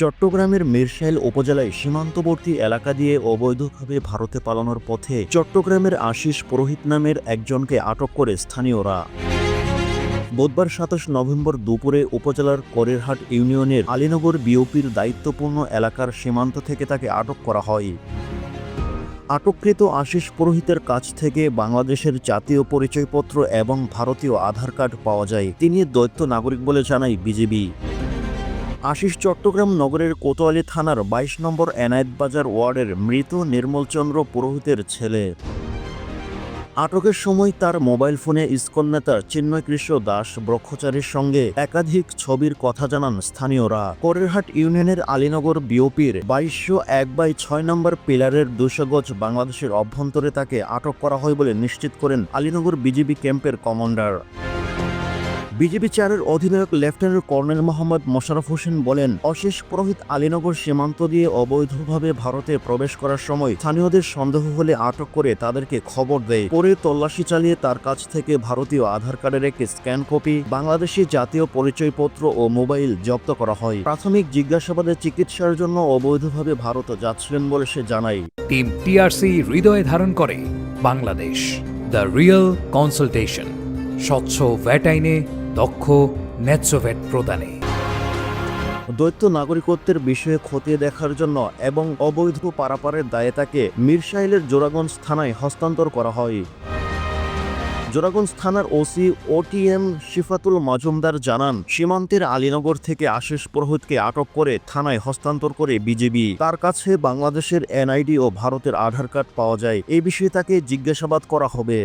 চট্টগ্রামের মিরসাইল উপজেলায় সীমান্তবর্তী এলাকা দিয়ে অবৈধভাবে ভারতে পালানোর পথে চট্টগ্রামের আশিস পুরোহিত নামের একজনকে আটক করে স্থানীয়রা। বুধবার ২৭ নভেম্বর দুপুরে উপজেলার করেরহাট ইউনিয়নের আলীনগর বিওপির দায়িত্বপূর্ণ এলাকার সীমান্ত থেকে তাকে আটক করা হয়। আটককৃত আশিস পুরোহিতের কাছ থেকে বাংলাদেশের জাতীয় পরিচয়পত্র এবং ভারতীয় আধার কার্ড পাওয়া যায়। তিনি দ্বৈত নাগরিক বলে জানায় বিজিবি। আশিস চট্টগ্রাম নগরের কোতোয়ালি থানার ২২ নম্বর এনায়েতবাজার ওয়ার্ডের মৃত নির্মলচন্দ্র পুরোহিতের ছেলে। আটকের সময় তার মোবাইল ফোনে ইসকন নেতা চিন্ময়কৃষ্ণ দাস ব্রহ্মচারীর সঙ্গে একাধিক ছবির কথা জানান স্থানীয়রা। করেরহাট ইউনিয়নের আলীনগর বিওপির ২২০১/৬ নম্বর পিলারের ২০০ গজ বাংলাদেশের অভ্যন্তরে তাকে আটক করা হয় বলে নিশ্চিত করেন আলীনগর বিজিবি ক্যাম্পের কমান্ডার। বিজিবি ৪-এর অধিনায়ক লেফটেন্যান্ট কর্নেল মোহাম্মদ মোশাররফ হোসেন বলেন, আশিস পুরোহিত আলীনগর সীমান্ত দিয়ে অবৈধভাবে ভারতে প্রবেশ করার সময় স্থানীয়দের সন্দেহ হলে আটক করে তাদেরকে খবর দেয়। পরে তল্লাশি চালিয়ে তার কাছ থেকে ভারতীয় আধার কার্ডের একটি স্ক্যান কপি, বাংলাদেশি জাতীয় পরিচয়পত্র ও মোবাইল জব্দ করা হয়। প্রাথমিক জিজ্ঞাসাবাদে চিকিৎসার জন্য অবৈধভাবে ভারত যাচ্ছিলেন বলে সে জানায়। টিম টিআরসি হৃদয়ে ধারণ করে বাংলাদেশ, দ্য রিয়েল কনসালটেশন, স্বচ্ছ ভ্যাট আইনে দক্ষ ন্যায্য ভ্যাট প্রদানে। দ্বৈত নাগরিকত্বের বিষয়ে খতিয়ে দেখার জন্য এবং অবৈধ পারাপারের দায়ে তাকে মিরসাইলের জোড়াগঞ্জ থানায় হস্তান্তর করা হয়। জোড়াগঞ্জ থানার ওসি ওটিএম শিফাতুল মাজুমদার জানান, সীমান্তের আলীনগর থেকে আশিস পুরোহিতকে আটক করে থানায় হস্তান্তর করে বিজিবি। তার কাছে বাংলাদেশের এনআইডি ও ভারতের আধার কার্ড পাওয়া যায়। এই বিষয়ে তাকে জিজ্ঞাসাবাদ করা হবে।